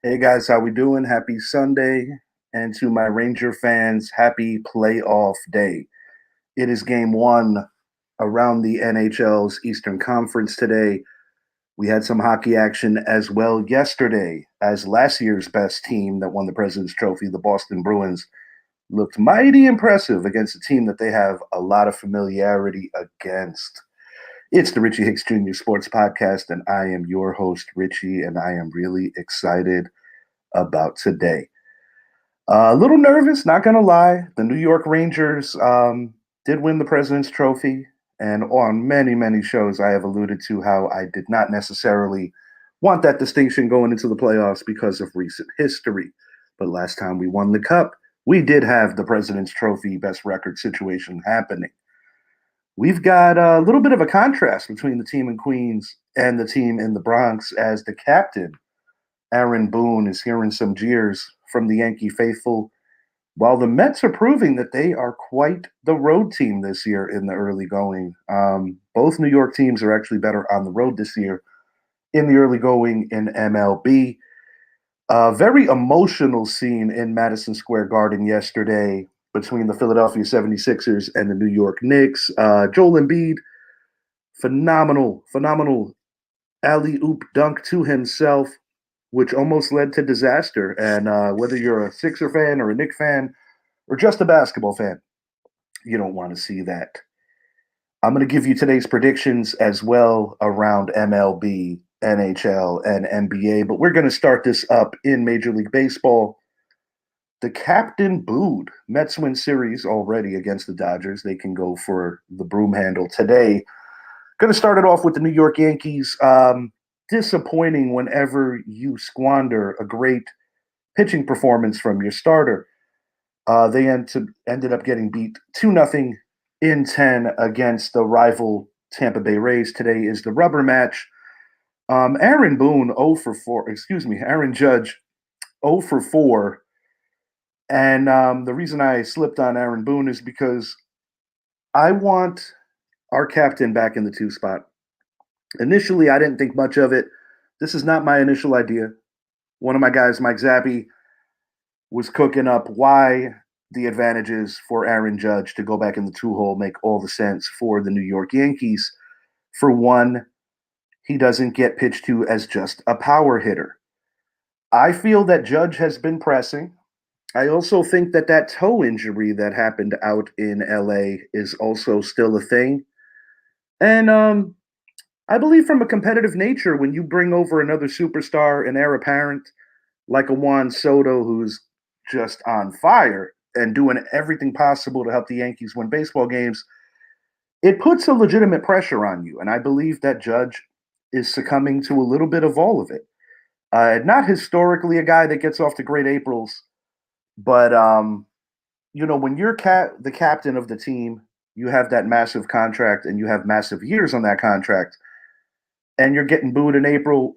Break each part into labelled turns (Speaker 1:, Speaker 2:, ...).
Speaker 1: Hey guys, how we doing? Happy Sunday. And to my Ranger fans, happy playoff day. It is game one around the NHL's Eastern Conference today. We had some hockey action as well yesterday as last year's best team that won the President's Trophy, the Boston Bruins, looked mighty impressive against a team that they have a lot of familiarity against. It's the Richie Hicks Jr. Sports Podcast, and I am your host, Richie, and I am really excited about today. A little nervous, not going to lie. The New York Rangers did win the President's Trophy. And on many, many shows, I have alluded to how I did not necessarily want that distinction going into the playoffs because of recent history. But last time we won the Cup, we did have the President's Trophy best record situation happening. We've got a little bit of a contrast between the team in Queens and the team in the Bronx as the captain Aaron Boone is hearing some jeers from the Yankee faithful, while the Mets are proving that they are quite the road team this year in the early going. Both New York teams are actually better on the road this year in the early going in MLB. A very emotional scene in Madison Square Garden yesterday between the Philadelphia 76ers and the New York Knicks. Joel Embiid, phenomenal alley oop dunk to himself, which almost led to disaster. And whether you're a Sixer fan or a Knick fan or just a basketball fan, you don't want to see that. I'm going to give you today's predictions as well around MLB, NHL, and NBA, but we're going to start this up in Major League Baseball. The captain booed. Mets win series already against the Dodgers. They can go for the broom handle today. Going to start it off with the New York Yankees. Disappointing whenever you squander a great pitching performance from your starter. They ended up getting beat 2-0 in 10 against the rival Tampa Bay Rays. Today is the rubber match. Aaron Boone 0 for 4. Aaron Judge 0 for 4. And the reason I slipped on Aaron Boone is because I want our captain back in the 2 spot. Initially, I didn't think much of it. This is not my initial idea. One of my guys, Mike Zappi, was cooking up why the advantages for Aaron Judge to go back in the 2 hole make all the sense for the New York Yankees. For one, he doesn't get pitched to as just a power hitter. I feel that Judge has been pressing. I also think that that toe injury that happened out in LA is also still a thing. And I believe from a competitive nature, when you bring over another superstar, an heir apparent, like a Juan Soto, who's just on fire and doing everything possible to help the Yankees win baseball games, it puts a legitimate pressure on you. And I believe that Judge is succumbing to a little bit of all of it. Not historically a guy that gets off to great Aprils, but when you're the captain of the team, you have that massive contract and you have massive years on that contract, and you're getting booed in April.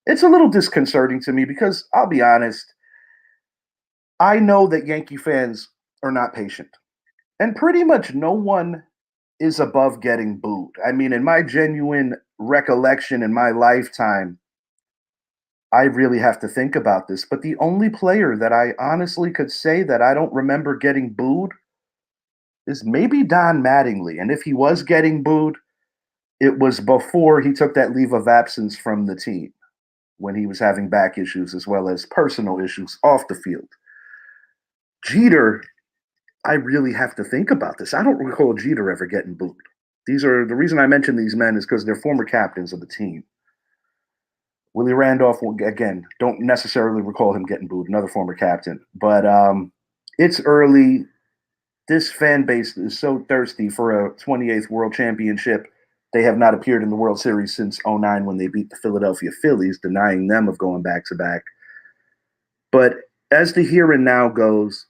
Speaker 1: It's a little disconcerting to me because I'll be honest, I know that Yankee fans are not patient, and pretty much no one is above getting booed. I mean, in my genuine recollection in my lifetime, I really have to think about this, but the only player that I honestly could say that I don't remember getting booed is maybe Don Mattingly. And if he was getting booed, it was before he took that leave of absence from the team when he was having back issues as well as personal issues off the field. Jeter, I really have to think about this. I don't recall Jeter ever getting booed. The reason I mention these men is because they're former captains of the team. Willie Randolph, again, don't necessarily recall him getting booed, another former captain. But it's early. This fan base is so thirsty for a 28th World Championship. They have not appeared in the World Series since 09 when they beat the Philadelphia Phillies, denying them of going back-to-back. But as the here and now goes,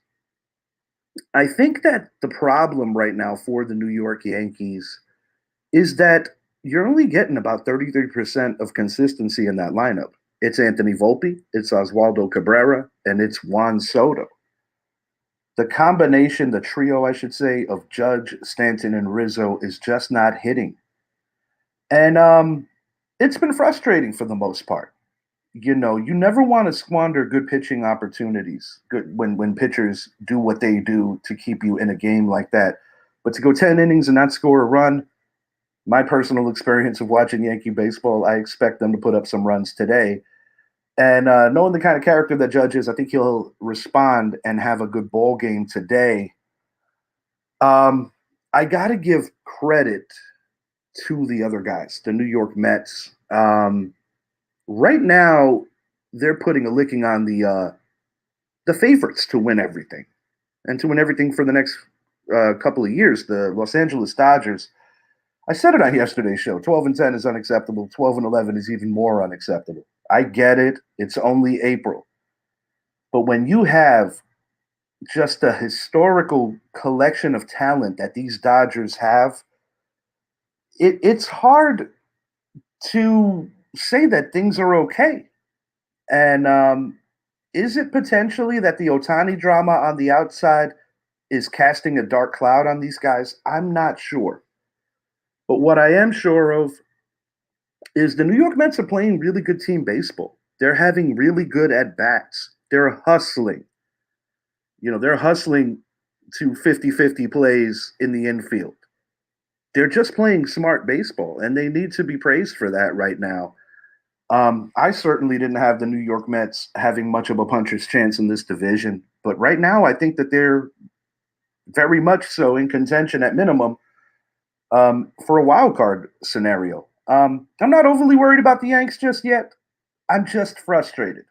Speaker 1: I think that the problem right now for the New York Yankees is that you're only getting about 33% of consistency in that lineup. It's Anthony Volpe, it's Oswaldo Cabrera, and it's Juan Soto. The combination, the trio, I should say, of Judge, Stanton, and Rizzo is just not hitting. And it's been frustrating for the most part. You never want to squander good pitching opportunities. Good when pitchers do what they do to keep you in a game like that. But to go 10 innings and not score a run, my personal experience of watching Yankee baseball, I expect them to put up some runs today. And knowing the kind of character that Judge is, I think he'll respond and have a good ball game today. I got to give credit to the other guys, the New York Mets. Right now, they're putting a licking on the favorites to win everything and to win everything for the next couple of years. The Los Angeles Dodgers. I said it on yesterday's show. 12-10 is unacceptable. 12-11 is even more unacceptable. I get it. It's only April. But when you have just a historical collection of talent that these Dodgers have, it's hard to say that things are okay. And is it potentially that the Otani drama on the outside is casting a dark cloud on these guys? I'm not sure. But what I am sure of is the New York Mets are playing really good team baseball. They're having really good at bats. They're hustling. They're hustling to 50-50 plays in the infield. They're just playing smart baseball, and they need to be praised for that right now. I certainly didn't have the New York Mets having much of a puncher's chance in this division, but right now I think that they're very much so in contention at minimum for a wild card scenario. I'm not overly worried about the Yanks just yet. I'm just frustrated.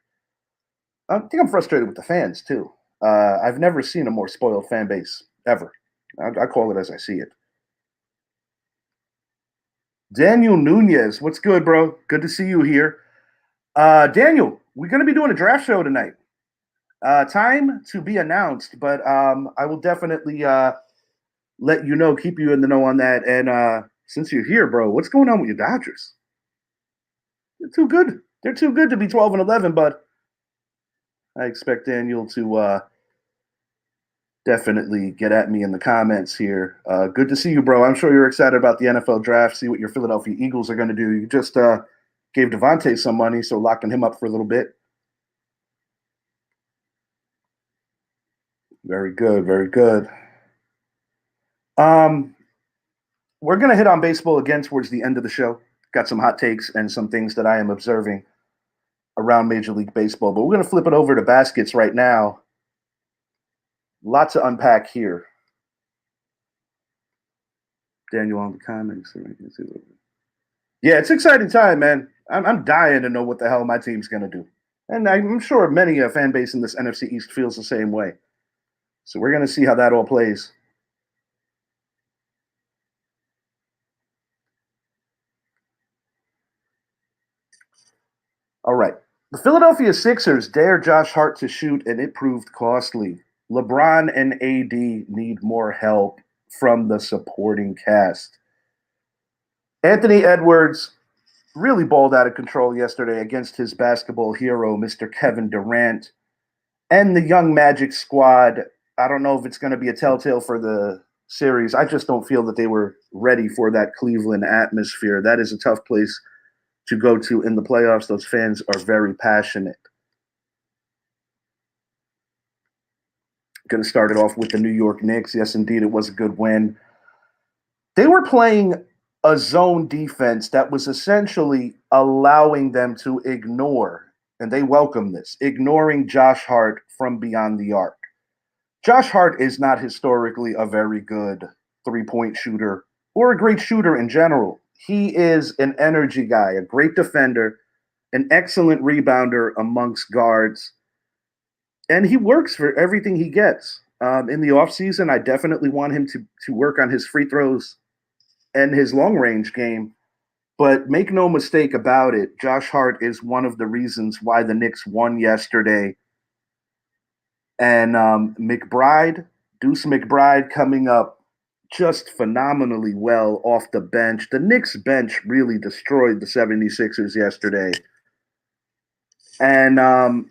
Speaker 1: I think I'm frustrated with the fans too. I've never seen a more spoiled fan base ever. I call it as I see it. Daniel Nunez, what's good, bro? Good to see you here. Daniel, we're going to be doing a draft show tonight. Time to be announced, but I will definitely let you know, keep you in the know on that. And since you're here, bro, what's going on with your Dodgers? They're too good. They're too good to be 12-11, but I expect Daniel to definitely get at me in the comments here. Good to see you, bro. I'm sure you're excited about the NFL draft, see what your Philadelphia Eagles are going to do. You just gave Devontae some money, so locking him up for a little bit. Very good, very good. We're going to hit on baseball again towards the end of the show. Got some hot takes and some things that I am observing around Major League Baseball, but we're going to flip it over to baskets right now. Lots to unpack here. Daniel on the comments. Yeah, it's an exciting time, man. I'm dying to know what the hell my team's going to do. And I'm sure many a fan base in this NFC East feels the same way. So we're going to see how that all plays. All right. The Philadelphia Sixers dare Josh Hart to shoot, and it proved costly. LeBron and AD need more help from the supporting cast. Anthony Edwards really balled out of control yesterday against his basketball hero, Mr. Kevin Durant, and the young Magic squad. I don't know if it's going to be a telltale for the series. I just don't feel that they were ready for that Cleveland atmosphere. That is a tough place to go to in the playoffs. Those fans are very passionate. Going to start it off with the New York Knicks. Yes, indeed, it was a good win. They were playing a zone defense that was essentially allowing them to ignore, and they welcome this, ignoring Josh Hart from beyond the arc. Josh Hart is not historically a very good three-point shooter or a great shooter in general. He is an energy guy, a great defender, an excellent rebounder amongst guards, and he works for everything he gets. In the offseason, I definitely want him to work on his free throws and his long-range game. But make no mistake about it, Josh Hart is one of the reasons why the Knicks won yesterday. And Deuce McBride coming up just phenomenally well off the bench. The Knicks bench really destroyed the 76ers yesterday. And, a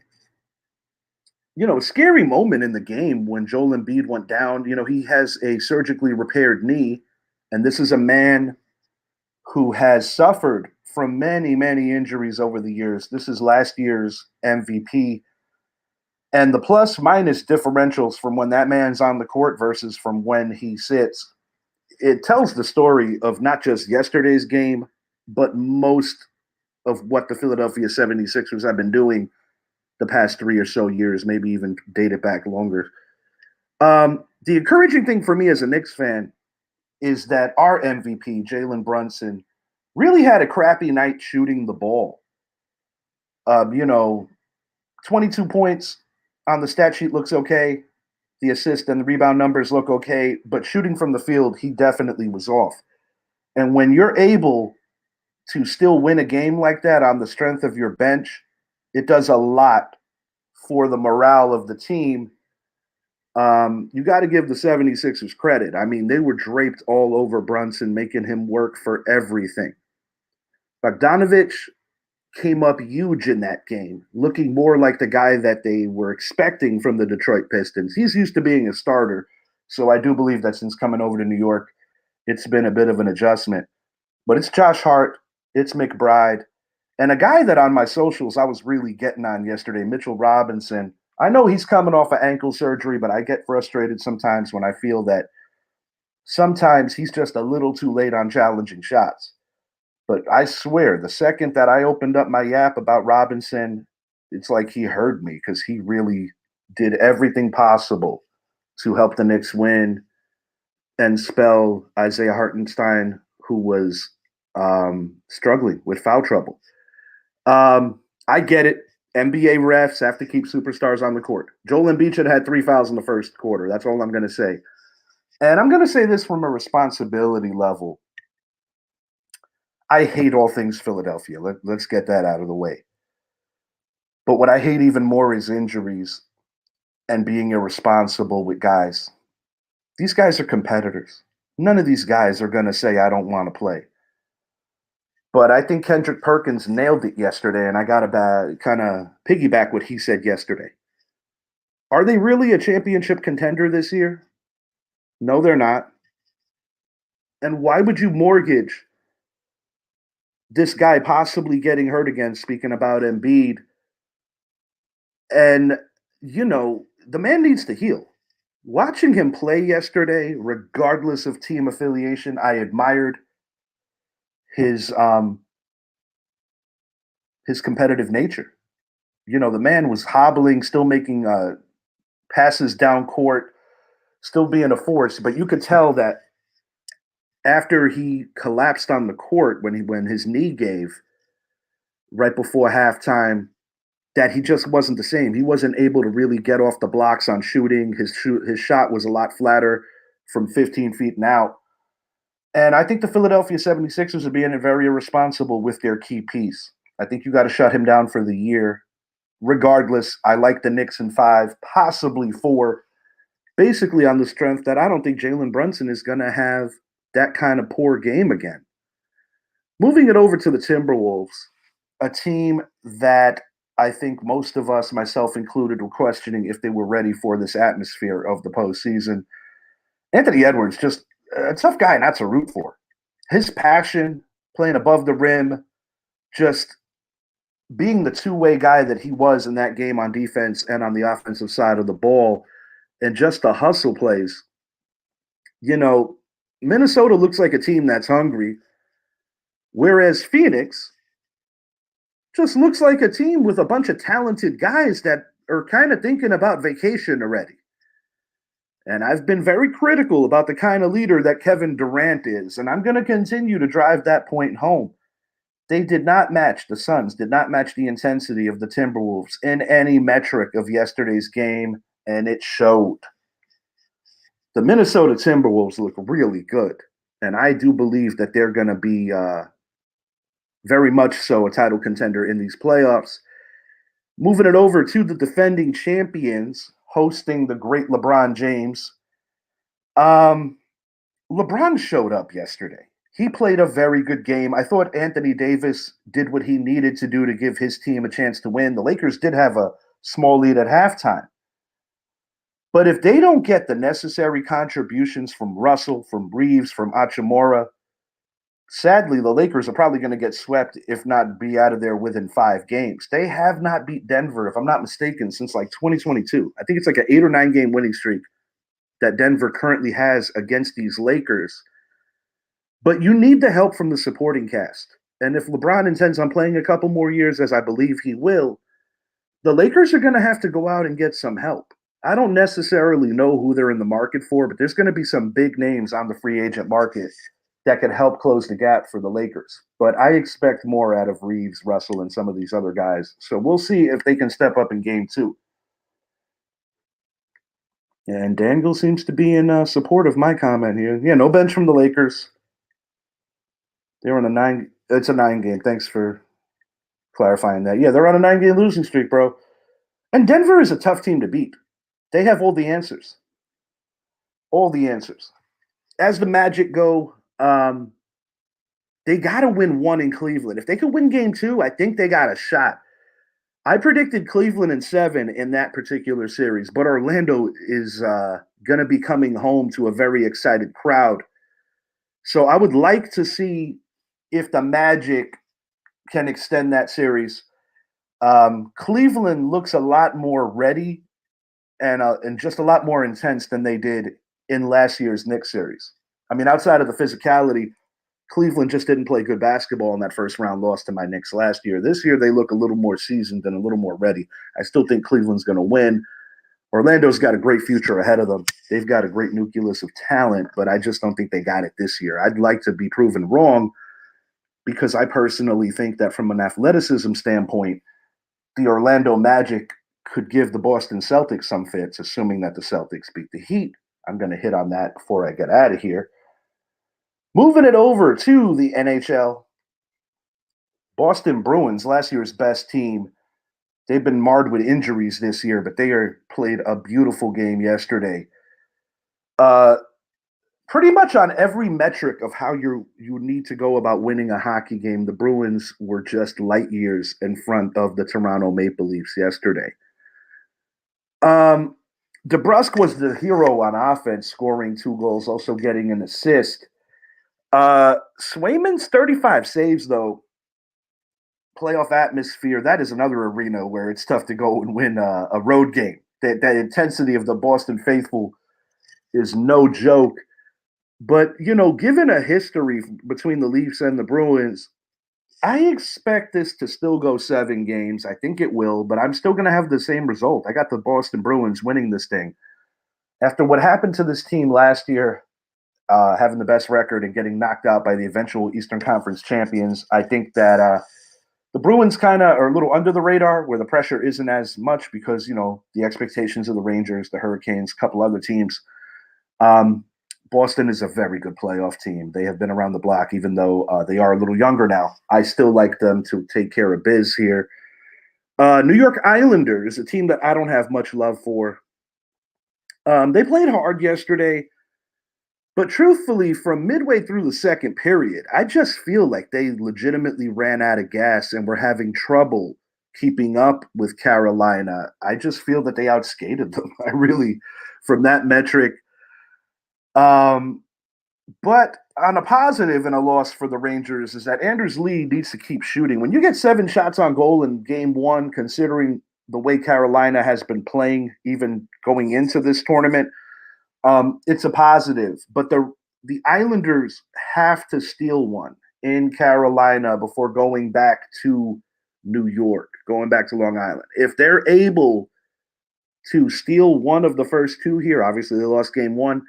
Speaker 1: scary moment in the game when Joel Embiid went down. He has a surgically repaired knee, and this is a man who has suffered from many, many injuries over the years. This is last year's MVP. And the plus minus differentials from when that man's on the court versus from when he sits, it tells the story of not just yesterday's game, but most of what the Philadelphia 76ers have been doing the past 3 or so years, maybe even date it back longer. The encouraging thing for me as a Knicks fan is that our MVP, Jalen Brunson, really had a crappy night shooting the ball. You know, 22 points on the stat sheet looks okay. The assist and the rebound numbers look okay, but shooting from the field, he definitely was off. And when you're able to still win a game like that on the strength of your bench, it does a lot for the morale of the team. You got to give the 76ers credit. I mean, they were draped all over Brunson, making him work for everything. Bogdanovich came up huge in that game, looking more like the guy that they were expecting from the Detroit Pistons. He's used to being a starter, so I do believe that since coming over to New York, it's been a bit of an adjustment. But it's Josh Hart, it's McBride, and a guy that on my socials I was really getting on yesterday, Mitchell Robinson. I know he's coming off of ankle surgery, but I get frustrated sometimes when I feel that sometimes he's just a little too late on challenging shots. But I swear, the second that I opened up my yap about Robinson, it's like he heard me because he really did everything possible to help the Knicks win and spell Isaiah Hartenstein, who was struggling with foul trouble. I get it. NBA refs have to keep superstars on the court. Joel Embiid should have had 3 fouls in the first quarter. That's all I'm going to say. And I'm going to say this from a responsibility level. I hate all things Philadelphia. Let's get that out of the way. But what I hate even more is injuries and being irresponsible with guys. These guys are competitors. None of these guys are going to say, I don't want to play. But I think Kendrick Perkins nailed it yesterday, and I got to kind of piggyback what he said yesterday. Are they really a championship contender this year? No, they're not. And why would you mortgage this guy possibly getting hurt again, speaking about Embiid? And, the man needs to heal. Watching him play yesterday, regardless of team affiliation, I admired his competitive nature. The man was hobbling, still making passes down court, still being a force. But you could tell that after he collapsed on the court when his knee gave right before halftime, that he just wasn't the same. He wasn't able to really get off the blocks on shooting. His shot was a lot flatter from 15 feet and out. And I think the Philadelphia 76ers are being very irresponsible with their key piece. I think you got to shut him down for the year. Regardless, I like the Knicks in 5, possibly 4, basically on the strength that I don't think Jalen Brunson is going to have that kind of poor game again. Moving it over to the Timberwolves, a team that I think most of us, myself included, were questioning if they were ready for this atmosphere of the postseason. Anthony Edwards, just a tough guy not to root for. His passion, playing above the rim, just being the two-way guy that he was in that game on defense and on the offensive side of the ball, and just the hustle plays. Minnesota looks like a team that's hungry, whereas Phoenix just looks like a team with a bunch of talented guys that are kind of thinking about vacation already. And I've been very critical about the kind of leader that Kevin Durant is, and I'm going to continue to drive that point home. They did not match, the Suns did not match the intensity of the Timberwolves in any metric of yesterday's game, and it showed. The Minnesota Timberwolves look really good, and I do believe that they're going to be very much so a title contender in these playoffs. Moving it over to the defending champions, hosting the great LeBron James. LeBron showed up yesterday. He played a very good game. I thought Anthony Davis did what he needed to do to give his team a chance to win. The Lakers did have a small lead at halftime. But if they don't get the necessary contributions from Russell, from Reeves, from Achimura, Sadly, the Lakers are probably going to get swept, if not be out of there within 5 games. They have not beat Denver, if I'm not mistaken, since like 2022. I think it's like an 8 or 9 game winning streak that Denver currently has against these Lakers. But you need the help from the supporting cast. And if LeBron intends on playing a couple more years, as I believe he will, the Lakers are going to have to go out and get some help. I don't necessarily know who they're in the market for, but there's going to be some big names on the free agent market that could help close the gap for the Lakers. But I expect more out of Reeves, Russell, and some of these other guys. So we'll see if they can step up in game 2. And Daniel seems to be in support of my comment here. Yeah, no bench from the Lakers. They're on a 9. It's a 9 game. Thanks for clarifying that. Yeah, they're on a 9 game losing streak, bro. And Denver is a tough team to beat. They have all the answers. All the answers. As the Magic go, they got to win 1 in Cleveland. If they could win game 2, I think they got a shot. I predicted Cleveland in 7 in that particular series, but Orlando is going to be coming home to a very excited crowd. So I would like to see if the Magic can extend that series. Cleveland looks a lot more ready and just a lot more intense than they did in last year's Knicks series. I mean, outside of the physicality, Cleveland just didn't play good basketball in that first round loss to my Knicks last year. This year, they look a little more seasoned and a little more ready. I still think Cleveland's going to win. Orlando's got a great future ahead of them. They've got a great nucleus of talent, but I just don't think they got it this year. I'd like to be proven wrong because I personally think that from an athleticism standpoint, the Orlando Magic could give the Boston Celtics some fits, assuming that the Celtics beat the Heat. I'm going to hit on that before I get out of here. Moving it over to the NHL, Boston Bruins, last year's best team. They've been marred with injuries this year, but they played a beautiful game yesterday. Pretty much on every metric of how you need to go about winning a hockey game, the Bruins were just light years in front of the Toronto Maple Leafs yesterday. DeBrusk was the hero on offense, scoring 2 goals, also getting an assist. Swayman's 35 saves, though, playoff atmosphere, that is another arena where it's tough to go and win a road game. That intensity of the Boston faithful is no joke. But, given a history between the Leafs and the Bruins, I expect this to still go 7 games. I think it will, but I'm still going to have the same result. I got the Boston Bruins winning this thing. After what happened to this team last year, having the best record and getting knocked out by the eventual Eastern Conference champions, I think that the Bruins kind of are a little under the radar where the pressure isn't as much because, the expectations of the Rangers, the Hurricanes, a couple other teams. Boston is a very good playoff team. They have been around the block, even though they are a little younger now. I still like them to take care of biz here. New York Islanders, a team that I don't have much love for. They played hard yesterday, but truthfully, from midway through the second period, I just feel like they legitimately ran out of gas and were having trouble keeping up with Carolina. I just feel that they outskated them. I really, from that metric. But on a positive in a loss for the Rangers is that Anders Lee needs to keep shooting. When you get 7 shots on goal in game 1, considering the way Carolina has been playing, even going into this tournament, it's a positive. But the Islanders have to steal one in Carolina before going back to New York, going back to Long Island. If they're able to steal one of the first 2 here, obviously they lost game 1,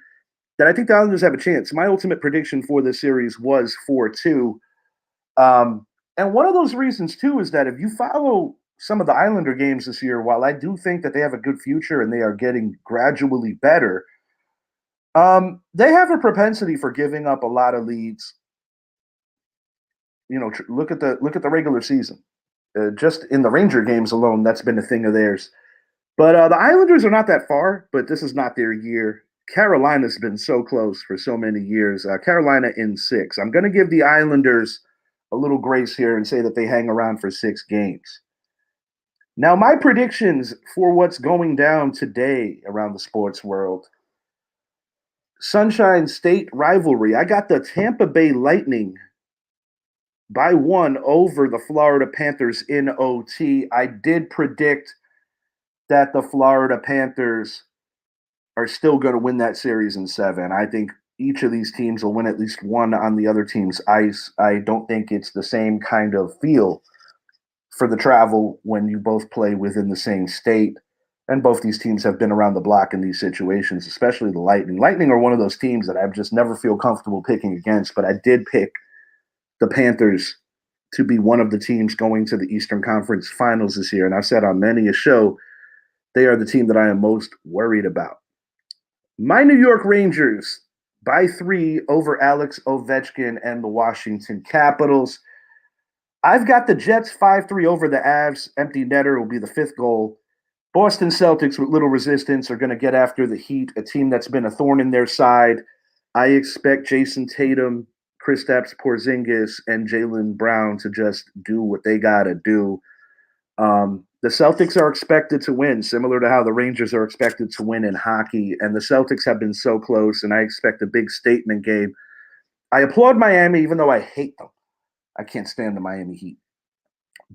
Speaker 1: then I think the Islanders have a chance. My ultimate prediction for this series was 4-2. And one of those reasons, too, is that if you follow some of the Islander games this year, while I do think that they have a good future and they are getting gradually better, they have a propensity for giving up a lot of leads. Look at the regular season. Just in the Ranger games alone, that's been a thing of theirs. But the Islanders are not that far, but this is not their year. Carolina's been so close for so many years. Carolina in 6. I'm going to give the Islanders a little grace here and say that they hang around for 6 games. Now, my predictions for what's going down today around the sports world. Sunshine State rivalry. I got the Tampa Bay Lightning by 1 over the Florida Panthers in OT. I did predict that the Florida Panthers are still going to win that series in 7. I think each of these teams will win at least one on the other team's ice. I don't think it's the same kind of feel for the travel when you both play within the same state. And both these teams have been around the block in these situations, especially the Lightning. Lightning are one of those teams that I just never feel comfortable picking against, but I did pick the Panthers to be one of the teams going to the Eastern Conference Finals this year. And I've said on many a show, they are the team that I am most worried about. My New York Rangers by 3 over Alex Ovechkin and the Washington Capitals. I've got the Jets 5-3 over the Avs. Empty netter will be the 5th goal. Boston Celtics with little resistance are going to get after the Heat, a team that's been a thorn in their side. I expect Jason Tatum, Kristaps Porzingis, and Jaylen Brown to just do what they got to do. The Celtics are expected to win, similar to how the Rangers are expected to win in hockey. And the Celtics have been so close, and I expect a big statement game. I applaud Miami, even though I hate them. I can't stand the Miami Heat.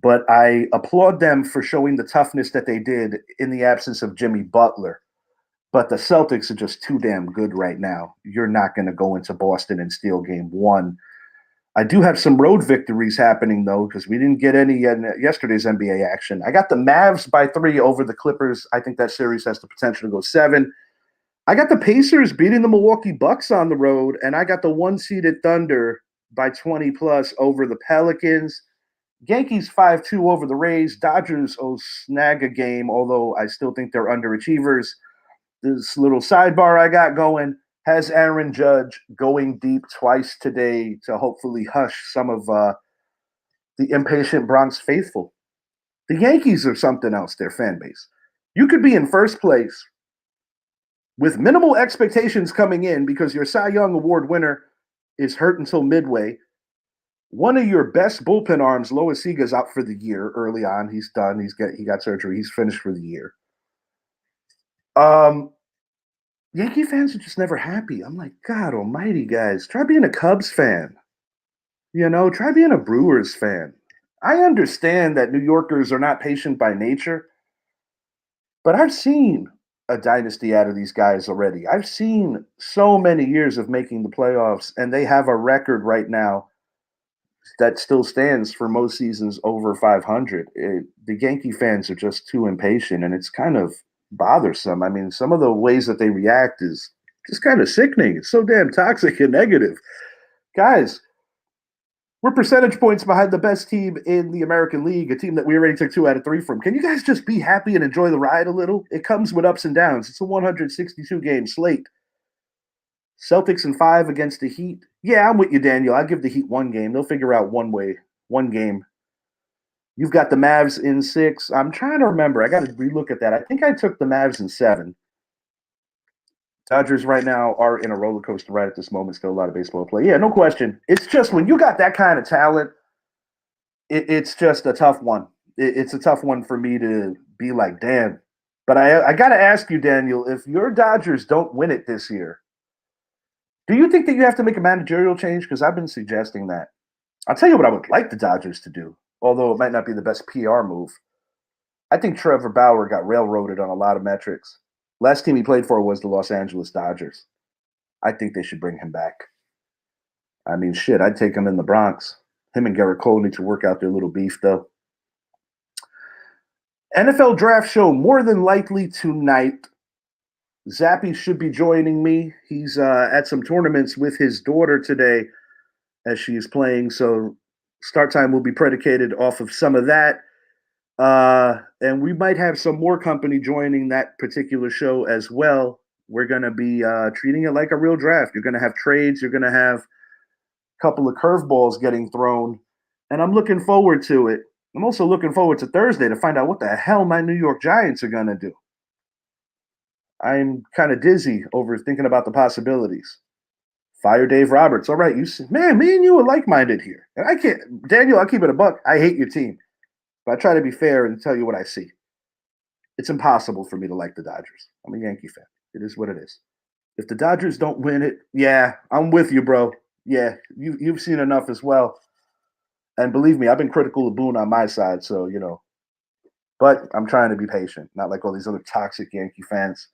Speaker 1: But I applaud them for showing the toughness that they did in the absence of Jimmy Butler. But the Celtics are just too damn good right now. You're not going to go into Boston and steal game 1. I do have some road victories happening, though, because we didn't get any in yesterday's NBA action. I got the Mavs by 3 over the Clippers. I think that series has the potential to go 7. I got the Pacers beating the Milwaukee Bucks on the road, and I got the 1-seeded Thunder by 20 plus over the Pelicans. Yankees 5-2 over the Rays. Dodgers snag a game, although I still think they're underachievers. This little sidebar I got going has Aaron Judge going deep twice today to hopefully hush some of the impatient Bronx faithful. The Yankees are something else, their fan base. You could be in first place with minimal expectations coming in because your Cy Young Award winner is hurt until midway. One of your best bullpen arms, Lois Sega's out for the year early on. He's done. He got surgery. He's finished for the year. Yankee fans are just never happy. I'm like, God almighty, guys. Try being a Cubs fan. Try being a Brewers fan. I understand that New Yorkers are not patient by nature, but I've seen a dynasty out of these guys already. I've seen so many years of making the playoffs, and they have a record right now that still stands for most seasons over 500. The Yankee fans are just too impatient, and it's kind of bothersome. I mean, some of the ways that they react is just kind of sickening. It's so damn toxic and negative. Guys, we're percentage points behind the best team in the American League, a team that we already took 2 out of 3 from. Can you guys just be happy and enjoy the ride a little? It comes with ups and downs. It's a 162-game slate. Celtics in 5 against the Heat. Yeah, I'm with you, Daniel. I'll give the Heat 1 game. They'll figure out one game. You've got the Mavs in 6. I'm trying to remember. I got to relook at that. I think I took the Mavs in 7. Dodgers right now are in a roller coaster right at this moment. Still a lot of baseball play. Yeah, no question. It's just when you got that kind of talent, it's just a tough one. It's a tough one for me to be like, damn. But I got to ask you, Daniel, if your Dodgers don't win it this year, do you think that you have to make a managerial change? Because I've been suggesting that. I'll tell you what I would like the Dodgers to do, although it might not be the best PR move. I think Trevor Bauer got railroaded on a lot of metrics. Last team he played for was the Los Angeles Dodgers. I think they should bring him back. I mean, shit, I'd take him in the Bronx. Him and Garrett Cole need to work out their little beef, though. NFL draft show more than likely tonight. Zappy should be joining me. He's at some tournaments with his daughter today as she is playing. So start time will be predicated off of some of that. And we might have some more company joining that particular show as well. We're going to be treating it like a real draft. You're going to have trades. You're going to have a couple of curveballs getting thrown. And I'm looking forward to it. I'm also looking forward to Thursday to find out what the hell my New York Giants are going to do. I'm kind of dizzy over thinking about the possibilities. Fire Dave Roberts. All right, man, me and you are like-minded here. And I can't, Daniel, I'll keep it a buck. I hate your team. But I try to be fair and tell you what I see. It's impossible for me to like the Dodgers. I'm a Yankee fan. It is what it is. If the Dodgers don't win it, yeah, I'm with you, bro. Yeah, you've seen enough as well. And believe me, I've been critical of Boone on my side, so but I'm trying to be patient, not like all these other toxic Yankee fans.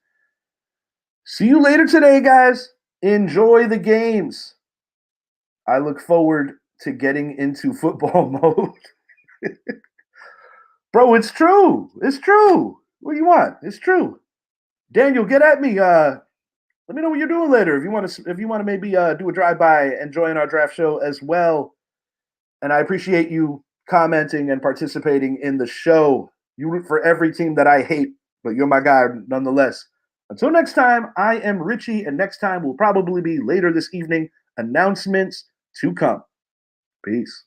Speaker 1: See you later today, guys. Enjoy the games. I look forward to getting into football mode. Bro, it's true. It's true. What do you want? It's true. Daniel, get at me. Let me know what you're doing later. If you want to maybe do a drive-by and join our draft show as well. And I appreciate you commenting and participating in the show. You root for every team that I hate, but you're my guy nonetheless. Until next time, I am Richie, and next time will probably be later this evening. Announcements to come. Peace.